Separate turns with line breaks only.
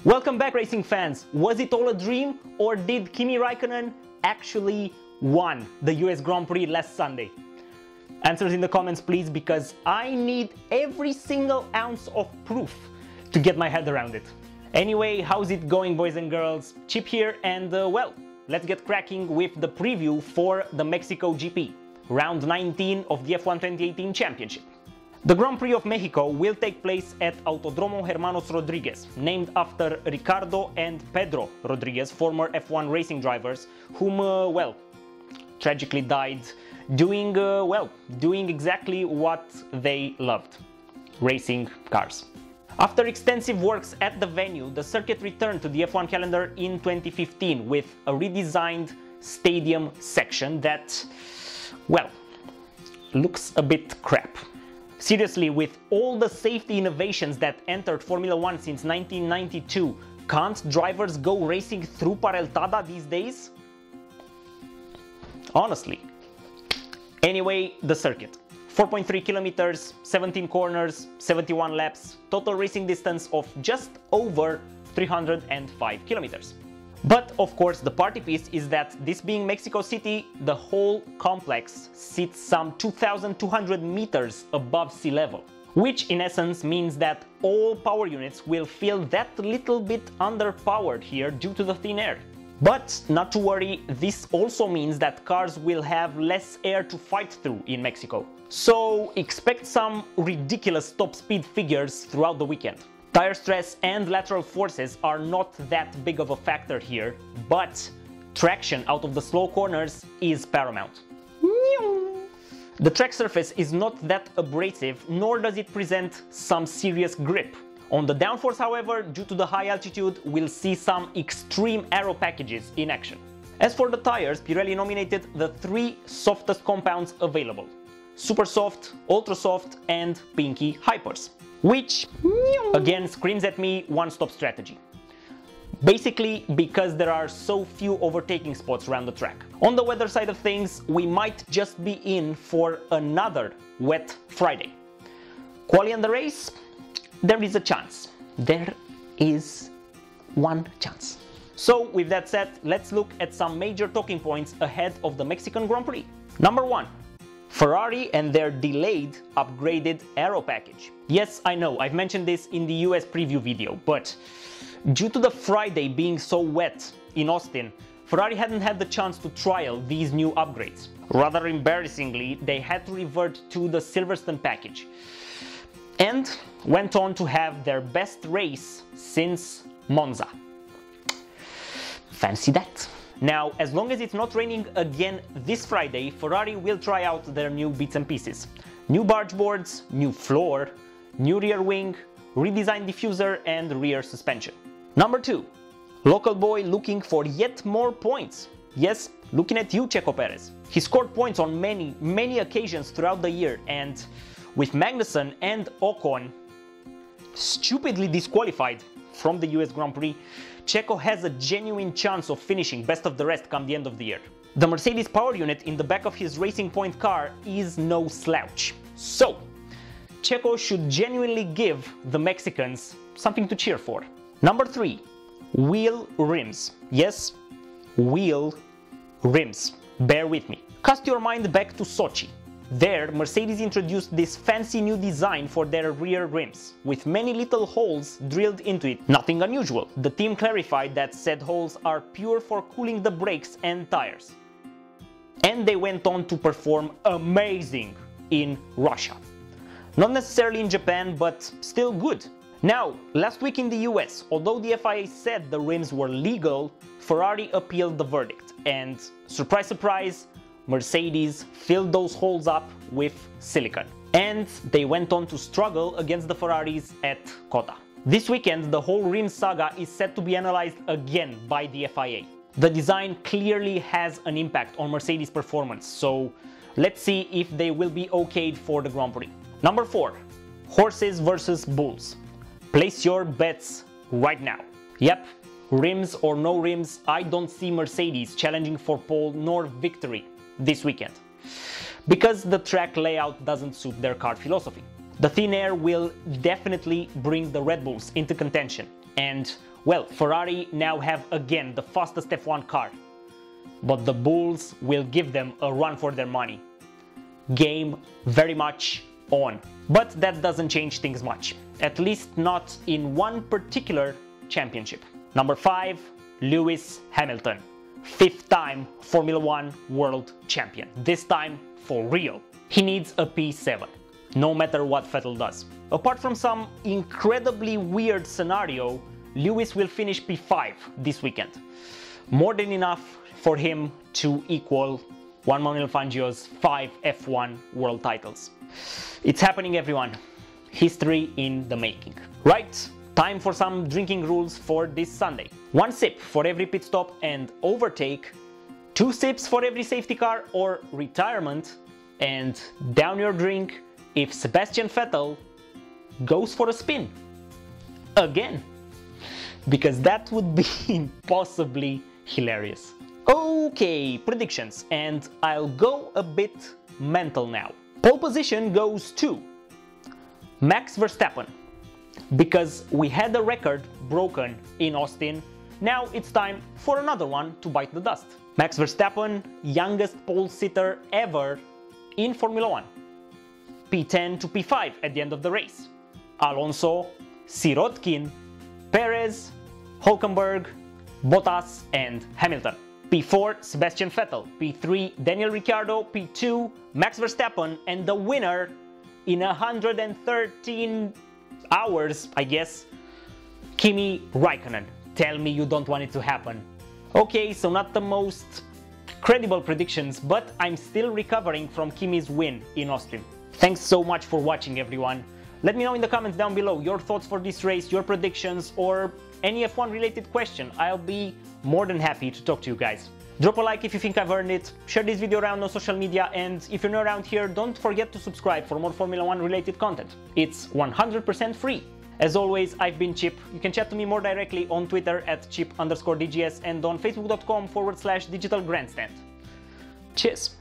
Welcome back, racing fans. Was it all a dream, or did Kimi Raikkonen actually won the US Grand Prix last Sunday? Answers in the comments, please, because I need every single ounce of proof to get my head around it. Anyway, how's it going, boys and girls? Chip here, and well, let's get cracking with the preview for the Mexico GP, round 19 of the F1 2018 Championship. The Grand Prix of Mexico will take place at Autodromo Hermanos Rodriguez, named after Ricciardo and Pedro Rodriguez, former F1 racing drivers, whom, well, tragically died doing exactly what they loved: racing cars. After extensive works at the venue, the circuit returned to the F1 calendar in 2015 with a redesigned stadium section that, well, looks a bit crap. Seriously, with all the safety innovations that entered Formula 1 since 1992, can't drivers go racing through Pareltada these days? Honestly. Anyway, the circuit. 4.3 kilometers, 17 corners, 71 laps, total racing distance of just over 305 kilometers. But of course, the party piece is that, this being Mexico City, the whole complex sits some 2,200 meters above sea level, which in essence means that all power units will feel that little bit underpowered here due to the thin air. But not to worry, this also means that cars will have less air to fight through in Mexico. So expect some ridiculous top speed figures throughout the weekend. Tire stress and lateral forces are not that big of a factor here, but traction out of the slow corners is paramount. The track surface is not that abrasive, nor does it present some serious grip. On the downforce, however, due to the high altitude, we'll see some extreme aero packages in action. As for the tires, Pirelli nominated the 3 softest compounds available: Super Soft, Ultra Soft and Pinky Hypers, which again screams at me one-stop strategy. Basically because there are so few overtaking spots around the track. On the weather side of things, we might just be in for another wet Friday. Quali in the race? There is a chance. There is one chance. So with that said, let's look at some major talking points ahead of the Mexican Grand Prix. Number 1. Ferrari and their delayed, upgraded aero package. Yes, I know, I've mentioned this in the US preview video, but due to the Friday being so wet in Austin, Ferrari hadn't had the chance to trial these new upgrades. Rather embarrassingly, they had to revert to the Silverstone package, and went on to have their best race since Monza. Fancy that. Now, as long as it's not raining again this Friday, Ferrari will try out their new bits and pieces. New barge boards, new floor, new rear wing, redesigned diffuser and rear suspension. Number 2. Local boy looking for yet more points. Yes, looking at you, Checo Perez. He scored points on many occasions throughout the year, and with Magnussen and Ocon stupidly disqualified from the US Grand Prix, Checo has a genuine chance of finishing best of the rest come the end of the year. The Mercedes power unit in the back of his Racing Point car is no slouch. So, Checo should genuinely give the Mexicans something to cheer for. Number 3. Wheel rims. Yes, wheel rims. Bear with me. Cast your mind back to Sochi. There, Mercedes introduced this fancy new design for their rear rims, with many little holes drilled into it. Nothing unusual. The team clarified that said holes are pure for cooling the brakes and tires. And they went on to perform amazing in Russia. Not necessarily in Japan, but still good. Now, last week in the US, although the FIA said the rims were legal, Ferrari appealed the verdict, and surprise surprise, Mercedes filled those holes up with silicone. And they went on to struggle against the Ferraris at COTA. This weekend, the whole rim saga is set to be analyzed again by the FIA. The design clearly has an impact on Mercedes' performance, so let's see if they will be okayed for the Grand Prix. Number 4. Horses versus bulls. Place your bets right now. Yep, rims or no rims, I don't see Mercedes challenging for pole nor victory this weekend, because the track layout doesn't suit their car philosophy. The thin air will definitely bring the Red Bulls into contention, And, well, Ferrari now have again the fastest F1 car. But the Bulls will give them a run for their money. Game very much on. But that doesn't change things much. At least not in one particular championship. Number 5, Lewis Hamilton. 5th time Formula 1 world champion. This time for real. He needs a P7, no matter what Vettel does. Apart from some incredibly weird scenario, Lewis will finish P5 this weekend. More than enough for him to equal Juan Manuel Fangio's 5 F1 world titles. It's happening, everyone. History in the making. Right, time for some drinking rules for this Sunday. 1 sip for every pit stop and overtake, 2 sips for every safety car or retirement, and down your drink if Sebastian Vettel goes for a spin. Again. Because that would be impossibly hilarious. Okay, predictions, and I'll go a bit mental now. Pole position goes to Max Verstappen, because we had a record broken in Austin. Now it's time for another one to bite the dust. Max Verstappen, youngest pole sitter ever in Formula 1. P10 to P5 at the end of the race. Alonso, Sirotkin, Perez, Hulkenberg, Bottas and Hamilton. P4, Sebastian Vettel. P3, Daniel Ricciardo. P2, Max Verstappen. And the winner in 113 hours, I guess, Kimi Raikkonen. Tell me you don't want it to happen. Okay, so not the most credible predictions, but I'm still recovering from Kimi's win in Austin. Thanks so much for watching, everyone. Let me know in the comments down below your thoughts for this race, your predictions, or any F1 related question. I'll be more than happy to talk to you guys. Drop a like if you think I've earned it, share this video around on social media, and if you're new around here, don't forget to subscribe for more Formula 1 related content. It's 100% free. As always, I've been Chip. You can chat to me more directly on Twitter at chip_DGS and on facebook.com/Digital Grandstand. Cheers!